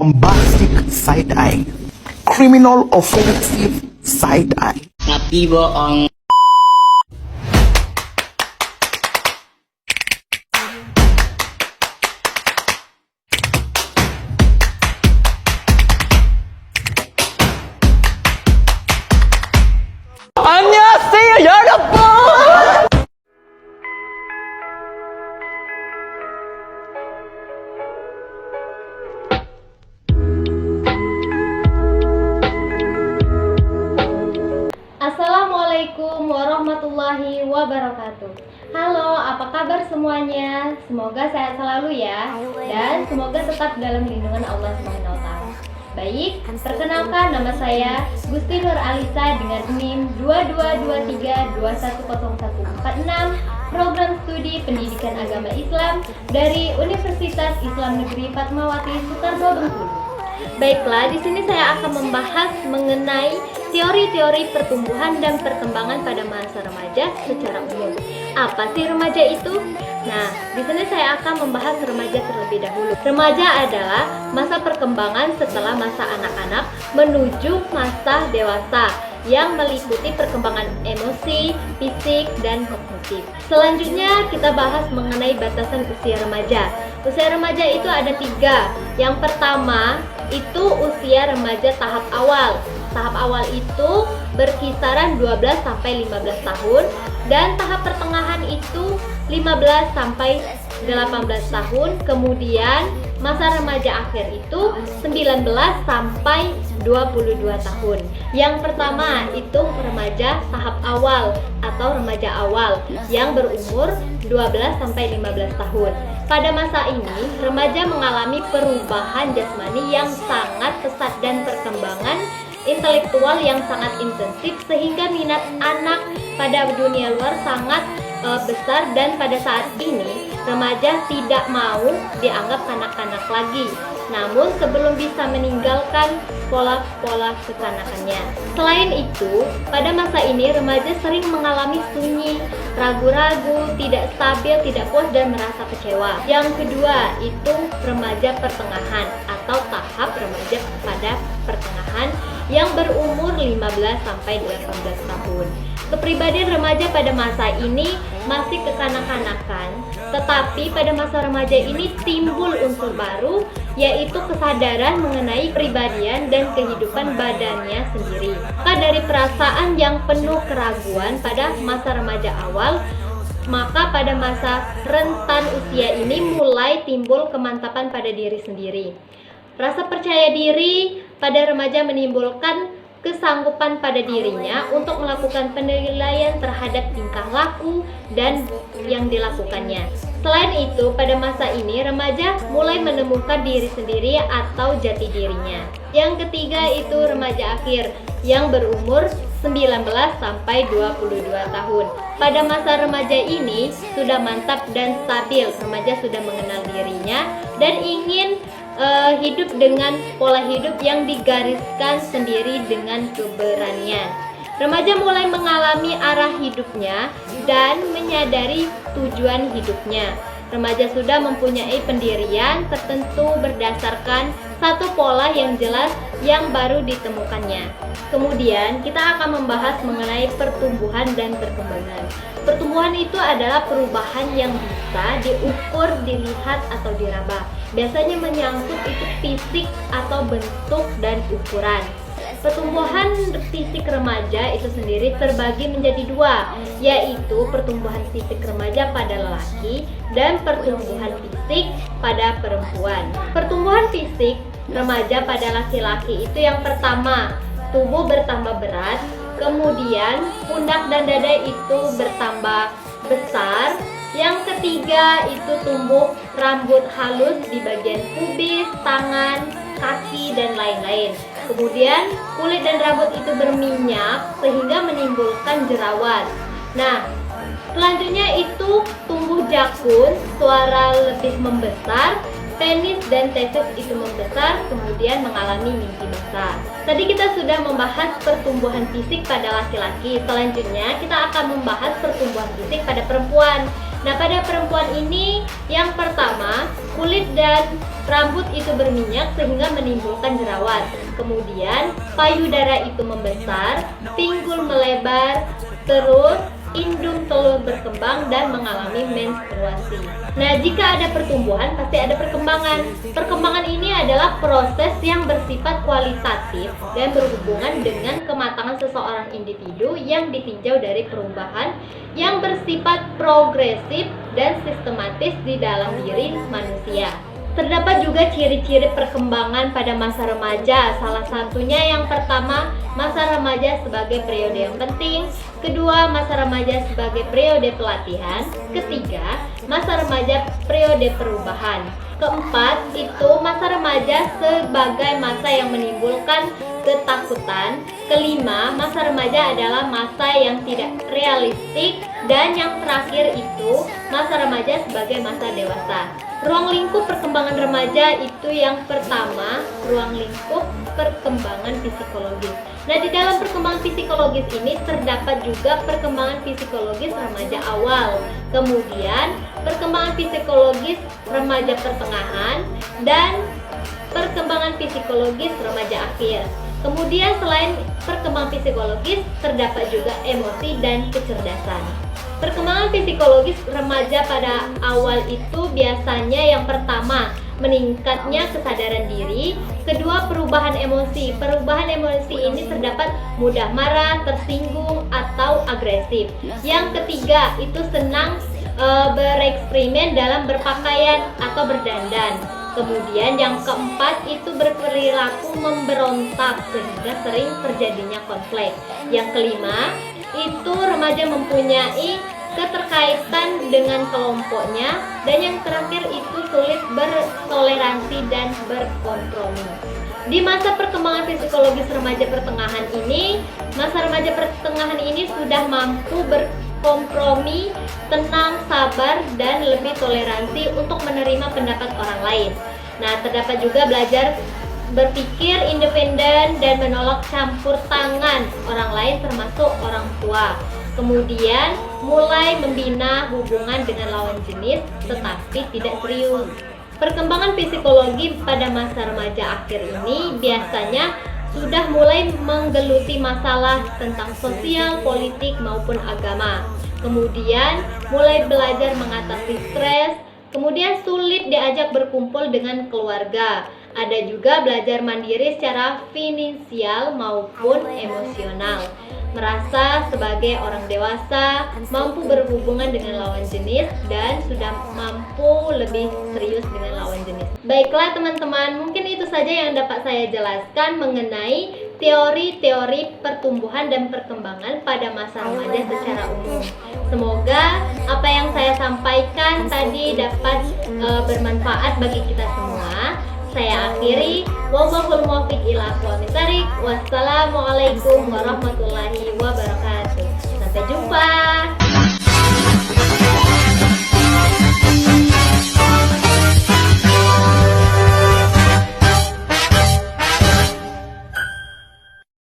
bombastic side eye, criminal offensive side eye. Nabi bohong. 안녕하세요 여러분. Assalamualaikum warahmatullahi wabarakatuh. Halo, apa kabar semuanya? Semoga sehat selalu ya, dan semoga tetap dalam lindungan Allah Subhanahu wa Ta'ala. Baik, perkenalkan nama saya Gusti Nur Alisa dengan NIM 2223210146, Program Studi Pendidikan Agama Islam dari Universitas Islam Negeri Fatmawati Sutarjo Bengkulu. Baiklah, di sini saya akan membahas mengenai teori-teori pertumbuhan dan perkembangan pada masa remaja secara umum. Apa sih remaja itu? Nah, di sini saya akan membahas remaja terlebih dahulu. Remaja adalah masa perkembangan setelah masa anak-anak menuju masa dewasa yang meliputi perkembangan emosi, fisik, dan kognitif. Selanjutnya kita bahas mengenai batasan usia remaja. Usia remaja itu ada 3. Yang pertama itu usia remaja tahap awal. Tahap awal itu berkisaran 12 sampai 15 tahun, dan tahap pertengahan itu 15 sampai 18 tahun. Kemudian masa remaja akhir itu 19 sampai 22 tahun. Yang pertama itu remaja tahap awal atau remaja awal yang berumur 12 sampai 15 tahun. Pada masa ini, remaja mengalami perubahan jasmani yang sangat pesat dan perkembangan intelektual yang sangat intensif, sehingga minat anak pada dunia luar sangat besar, dan pada saat ini remaja tidak mau dianggap kanak-kanak lagi. Namun sebelum bisa meninggalkan pola-pola kekanakannya. Selain itu, pada masa ini remaja sering mengalami sunyi, ragu-ragu, tidak stabil, tidak puas, dan merasa kecewa. Yang kedua itu remaja pertengahan atau tahap remaja pada pertengahan yang berumur 15 sampai 18 tahun. Kepribadian remaja pada masa ini masih kekanak-kanakan, tetapi pada masa remaja ini timbul unsur baru, yaitu kesadaran mengenai pribadian dan kehidupan badannya sendiri. Maka dari perasaan yang penuh keraguan pada masa remaja awal, maka pada masa rentan usia ini mulai timbul kemantapan pada diri sendiri. Rasa percaya diri pada remaja menimbulkan kesanggupan pada dirinya untuk melakukan penilaian terhadap tingkah laku dan yang dilakukannya. Selain itu, pada masa ini remaja mulai menemukan diri sendiri atau jati dirinya. Yang ketiga itu remaja akhir yang berumur 19 sampai 22 tahun. Pada masa remaja ini sudah mantap dan stabil, remaja sudah mengenal dirinya dan ingin hidup dengan pola hidup yang digariskan sendiri dengan keberanian. Remaja mulai mengalami arah hidupnya dan menyadari tujuan hidupnya. Remaja sudah mempunyai pendirian tertentu berdasarkan satu pola yang jelas yang baru ditemukannya. Kemudian kita akan membahas mengenai pertumbuhan dan perkembangan. Pertumbuhan itu adalah perubahan yang bisa diukur, dilihat, atau diraba. Biasanya menyangkut itu fisik atau bentuk dan ukuran. Pertumbuhan fisik remaja itu sendiri terbagi menjadi 2, yaitu pertumbuhan fisik remaja pada lelaki dan pertumbuhan fisik pada perempuan. Pertumbuhan fisik remaja pada laki-laki itu yang pertama, tubuh bertambah berat, kemudian pundak dan dada itu bertambah besar. Yang ketiga itu tumbuh rambut halus di bagian pubis, tangan, kaki, dan lain-lain. Kemudian kulit dan rambut itu berminyak sehingga menimbulkan jerawat. Nah, selanjutnya itu tumbuh jakun, suara lebih membesar, penis dan tetes itu membesar, kemudian mengalami mimpi besar. Tadi kita sudah membahas pertumbuhan fisik pada laki-laki. Selanjutnya kita akan membahas pertumbuhan fisik pada perempuan. Nah, pada perempuan ini yang pertama, kulit dan rambut itu berminyak sehingga menimbulkan jerawat. Kemudian payudara itu membesar, pinggul melebar, terus indung telur berkembang dan mengalami menstruasi. Nah, jika ada pertumbuhan pasti ada perkembangan. Perkembangan ini adalah proses yang bersifat kualitatif dan berhubungan dengan kematangan seseorang individu yang ditinjau dari perubahan yang bersifat progresif dan sistematis di dalam diri manusia. Terdapat juga ciri-ciri perkembangan pada masa remaja. Salah satunya yang pertama, masa remaja sebagai periode yang penting. Kedua, masa remaja sebagai periode pelatihan. Ketiga, masa remaja periode perubahan. Keempat, itu masa remaja sebagai masa yang menimbulkan ketakutan. Kelima, masa remaja adalah masa yang tidak realistik. Dan yang terakhir itu, masa remaja sebagai masa dewasa. Ruang lingkup perkembangan remaja itu yang pertama, ruang lingkup perkembangan psikologis. Nah, di dalam perkembangan psikologis ini terdapat juga perkembangan psikologis remaja awal, kemudian perkembangan psikologis remaja pertengahan, dan perkembangan psikologis remaja akhir. Kemudian selain perkembangan psikologis, terdapat juga emosi dan kecerdasan. Perkembangan psikologis remaja pada awal itu biasanya yang pertama, meningkatnya kesadaran diri. Kedua, perubahan emosi. Perubahan emosi ini terdapat mudah marah, tersinggung, atau agresif. Yang ketiga, itu senang bereksperimen dalam berpakaian atau berdandan. Kemudian yang keempat itu berperilaku memberontak sehingga sering terjadinya konflik. Yang kelima itu remaja mempunyai keterkaitan dengan kelompoknya, dan yang terakhir itu sulit bertoleransi dan berkompromi. Di masa perkembangan psikologis remaja pertengahan ini, masa remaja pertengahan ini sudah mampu berkompromi, tenang, sabar, dan lebih toleransi untuk menerima pendapat orang lain. Nah, terdapat juga belajar berpikir independen dan menolak campur tangan orang lain termasuk orang tua. Kemudian mulai membina hubungan dengan lawan jenis tetapi tidak serius. Perkembangan psikologi pada masa remaja akhir ini biasanya sudah mulai menggeluti masalah tentang sosial, politik maupun agama. Kemudian mulai belajar mengatasi stres, kemudian sulit diajak berkumpul dengan keluarga. Ada juga belajar mandiri secara finansial maupun emosional. Merasa sebagai orang dewasa, mampu berhubungan dengan lawan jenis, dan sudah mampu lebih serius dengan lawan jenis. Baiklah teman-teman, mungkin itu saja yang dapat saya jelaskan mengenai teori-teori pertumbuhan dan perkembangan pada masa remaja secara umum. Semoga apa yang saya sampaikan tadi dapat bermanfaat bagi kita semua. Saya akhiri, wallahul muwaffiq ila aqwamit thariq. Wassalamualaikum warahmatullahi